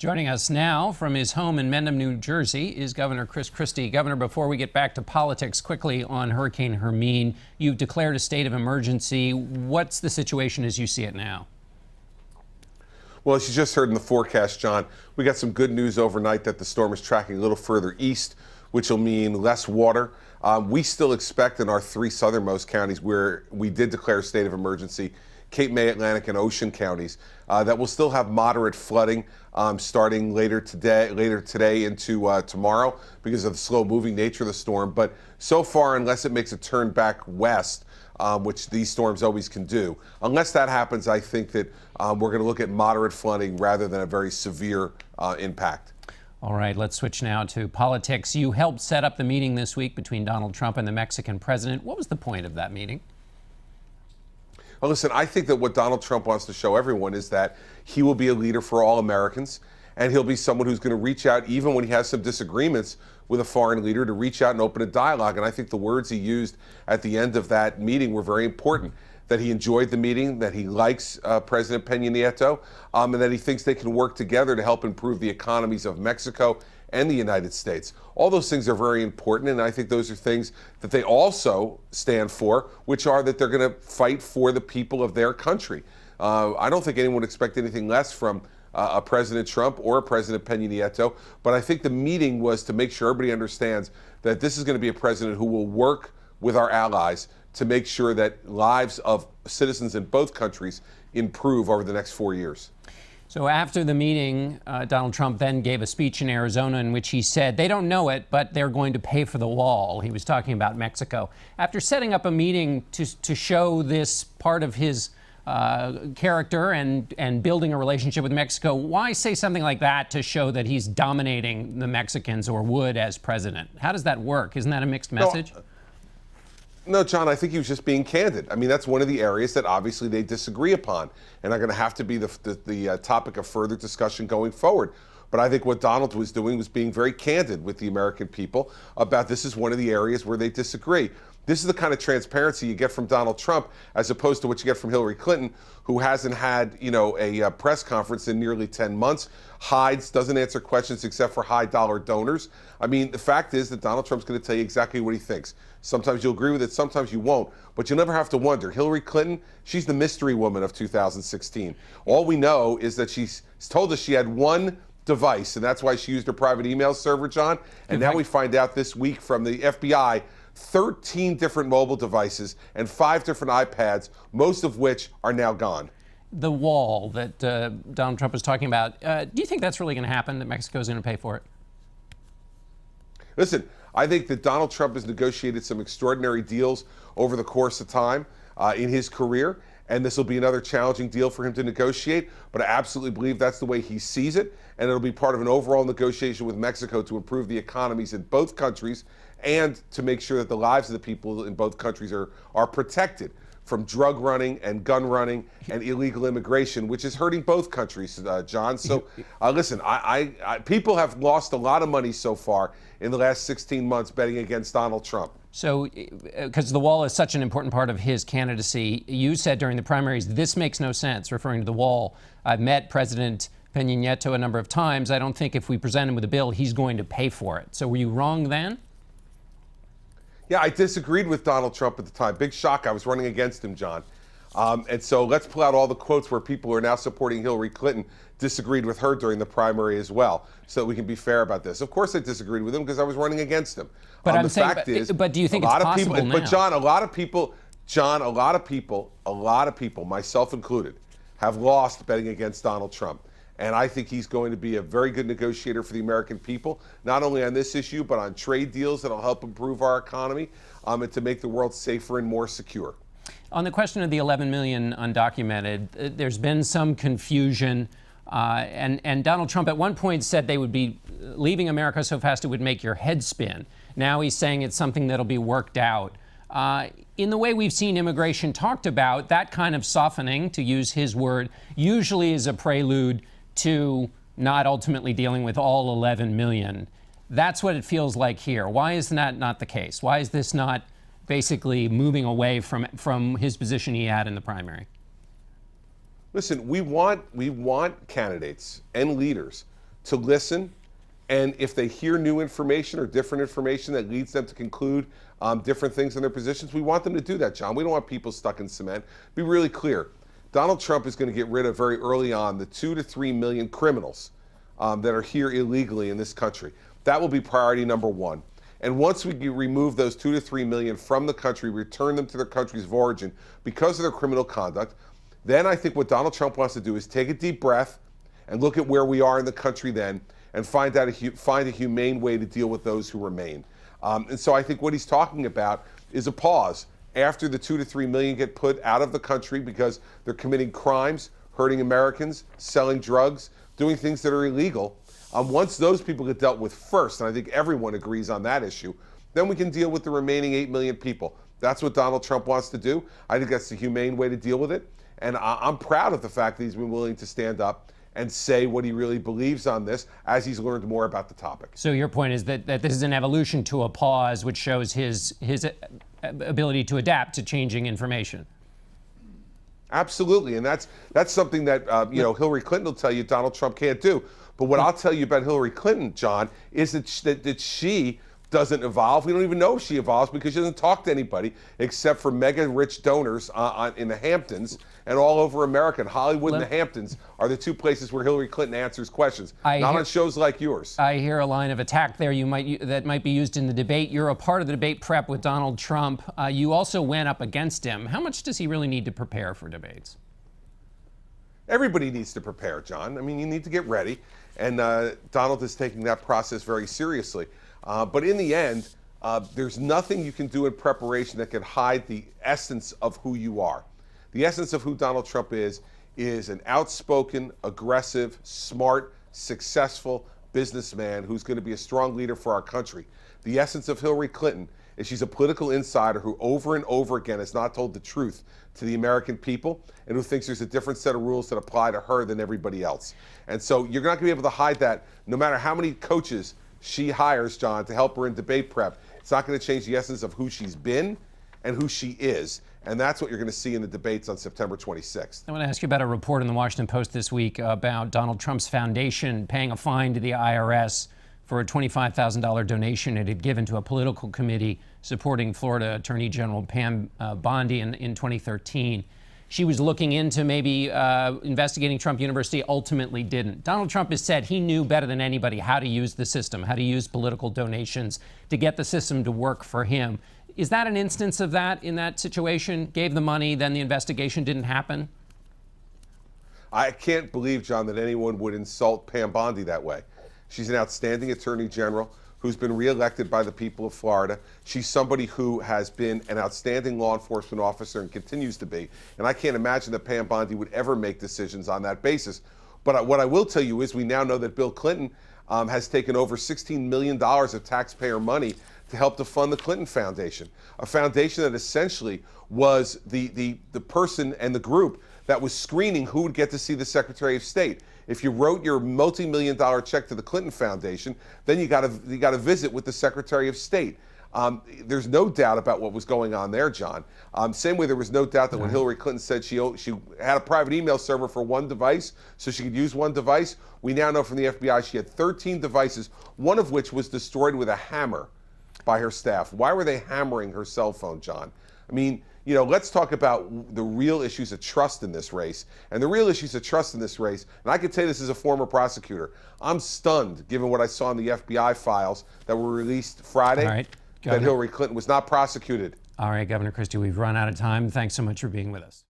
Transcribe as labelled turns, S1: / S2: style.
S1: Joining us now from his home in Mendham, New Jersey, is Governor Christie. Governor, before we get back to politics, quickly on Hurricane Hermine, you've declared a state of emergency. What's the situation as you see it now?
S2: Well, as you just heard in the forecast, John, we got some good news overnight that the storm is tracking a little further east, which will mean less water. We still expect in our three southernmost counties where we did declare a state of emergency, Cape May, Atlantic, and Ocean counties, that will still have moderate flooding starting later today into tomorrow because of the slow-moving nature of the storm. But so far, unless it makes a turn back west, which these storms always can do, unless that happens, I think that we're going to look at moderate flooding rather than a very severe impact.
S1: All right, let's switch now to politics. You helped set up the meeting this week between Donald Trump and the Mexican president. What was the point of that meeting?
S2: Well, listen, I think that what Donald Trump wants to show everyone is that he will be a leader for all Americans, and he'll be someone who's going to reach out, even when he has some disagreements with a foreign leader, to reach out and open a dialogue. And I think the words he used at the end of that meeting were very important, that he enjoyed the meeting, that he likes President Peña Nieto, and that he thinks they can work together to help improve the economies of Mexico and the United States. All those things are very important, and I think those are things that they also stand for, which are that they're going to fight for the people of their country. I don't think anyone would expect anything less from a President Trump or a President Peña Nieto, but I think the meeting was to make sure everybody understands that this is going to be a president who will work with our allies to make sure that lives of citizens in both countries improve over the next 4 years.
S1: So after the meeting, Donald Trump then gave a speech in Arizona in which he said they don't know it, but they're going to pay for the wall. He was talking about Mexico. After setting up a meeting to show this part of his character and building a relationship with Mexico, why say something like that to show that he's dominating the Mexicans, or would, as president? How does that work? Isn't that a mixed message?
S2: No, John, I think he was just being candid. I mean, that's one of the areas that obviously they disagree upon and are going to have to be the topic of further discussion going forward. But I think what Donald was doing was being very candid with the American people about this is one of the areas where they disagree. This is the kind of transparency you get from Donald Trump, as opposed to what you get from Hillary Clinton, who hasn't had, a press conference in nearly 10 months, hides, doesn't answer questions except for high-dollar donors. I mean, the fact is that Donald Trump's going to tell you exactly what he thinks. Sometimes you'll agree with it, sometimes you won't. But you'll never have to wonder. Hillary Clinton, she's the mystery woman of 2016. All we know is that she's told us she had one device, and that's why she used her private email server, John. And now we find out this week from the FBI 13 different mobile devices and 5 different iPads, most of which are now gone.
S1: The wall that Donald Trump was talking about, do you think that's really going to happen, that Mexico is going to pay for it?
S2: Listen, I think that Donald Trump has negotiated some extraordinary deals over the course of time in his career, and this will be another challenging deal for him to negotiate, but I absolutely believe that's the way he sees it, and it'll be part of an overall negotiation with Mexico to improve the economies in both countries and to make sure that the lives of the people in both countries are protected from drug running and gun running and illegal immigration, which is hurting both countries, John. So listen, people have lost a lot of money so far in the last 16 months betting against Donald Trump.
S1: So, because the wall is such an important part of his candidacy, you said during the primaries, this makes no sense, referring to the wall. I've met President Peña Nieto a number of times. I don't think if we present him with a bill, he's going to pay for it. So were you wrong then?
S2: Yeah, I disagreed with Donald Trump at the time. Big shock. I was running against him, John. And so let's pull out all the quotes where people who are now supporting Hillary Clinton disagreed with her during the primary as well, so that we can be fair about this. Of course I disagreed with him because I was running against him.
S1: But
S2: the fact is,
S1: but do you think it's possible now?
S2: But John, a lot of people, myself included, have lost betting against Donald Trump. And I think he's going to be a very good negotiator for the American people, not only on this issue, but on trade deals that'll help improve our economy and to make the world safer and more secure.
S1: On the question of the 11 million undocumented, there's been some confusion. And Donald Trump at one point said they would be leaving America so fast it would make your head spin. Now he's saying it's something that'll be worked out. In the way we've seen immigration talked about, that kind of softening, to use his word, usually is a prelude to not ultimately dealing with all 11 million. That's what it feels like here. Why is that not the case? Why is this not basically moving away from his position he had in the primary?
S2: Listen, we want candidates and leaders to listen. And if they hear new information or different information that leads them to conclude different things in their positions, we want them to do that, John. We don't want people stuck in cement. Be really clear. Donald Trump is going to get rid of very early on the 2 to 3 million criminals that are here illegally in this country. That will be priority number one. And once we remove those 2 to 3 million from the country, return them to their countries of origin because of their criminal conduct, then I think what Donald Trump wants to do is take a deep breath and look at where we are in the country then and find a humane way to deal with those who remain. And so I think what he's talking about is a pause after the 2 to 3 million get put out of the country because they're committing crimes, hurting Americans, selling drugs, doing things that are illegal. Once those people get dealt with first, and I think everyone agrees on that issue, then we can deal with the remaining 8 million people. That's what Donald Trump wants to do. I think that's the humane way to deal with it. And I'm proud of the fact that he's been willing to stand up and say what he really believes on this as he's learned more about the topic.
S1: So your point is that this is an evolution to a pause, which shows his ability to adapt to changing information.
S2: Absolutely, and that's something that Hillary Clinton will tell you Donald Trump can't do. But what I'll tell you about Hillary Clinton, John, is that she doesn't evolve. We don't even know if she evolves because she doesn't talk to anybody except for mega rich donors in the Hamptons and all over America. And Hollywood and the Hamptons are the two places where Hillary Clinton answers questions, not on shows like yours.
S1: I hear a line of attack there that might be used in the debate. You're a part of the debate prep with Donald Trump. You also went up against him. How much does he really need to prepare for debates?
S2: Everybody needs to prepare, John. I mean, you need to get ready. And Donald is taking that process very seriously. But in the end, there's nothing you can do in preparation that can hide the essence of who you are. The essence of who Donald Trump is an outspoken, aggressive, smart, successful businessman who's going to be a strong leader for our country. The essence of Hillary Clinton is she's a political insider who over and over again has not told the truth to the American people and who thinks there's a different set of rules that apply to her than everybody else. And so you're not going to be able to hide that no matter how many coaches she hires, John, to help her in debate prep. It's not going to change the essence of who she's been and who she is. And that's what you're going to see in the debates on September 26th.
S1: I want to ask you about a report in the Washington Post this week about Donald Trump's foundation paying a fine to the IRS for a $25,000 donation it had given to a political committee supporting Florida Attorney General Pam Bondi in 2013. She was looking into maybe investigating Trump University, ultimately didn't. Donald Trump has said he knew better than anybody how to use the system, how to use political donations to get the system to work for him. Is that an instance of that in that situation? Gave the money, then the investigation didn't happen?
S2: I can't believe, John, that anyone would insult Pam Bondi that way. She's an outstanding attorney general who's been reelected by the people of Florida. She's somebody who has been an outstanding law enforcement officer and continues to be. And I can't imagine that Pam Bondi would ever make decisions on that basis. But what I will tell you is we now know that Bill Clinton has taken over $16 million of taxpayer money to help to fund the Clinton Foundation, a foundation that essentially was the person and the group that was screening who would get to see the Secretary of State. If you wrote your multi-million-dollar check to the Clinton Foundation, then you got a visit with the Secretary of State. There's no doubt about what was going on there, John. Same way there was no doubt that when Hillary Clinton said she had a private email server for one device, so she could use one device, we now know from the FBI she had 13 devices, one of which was destroyed with a hammer by her staff. Why were they hammering her cell phone, John? I mean, let's talk about the real issues of trust in this race. And the real issues of trust in this race, and I can tell you this as a former prosecutor, I'm stunned given what I saw in the FBI files that were released Friday, that Hillary Clinton was not prosecuted.
S1: All right, Governor Christie, we've run out of time. Thanks so much for being with us.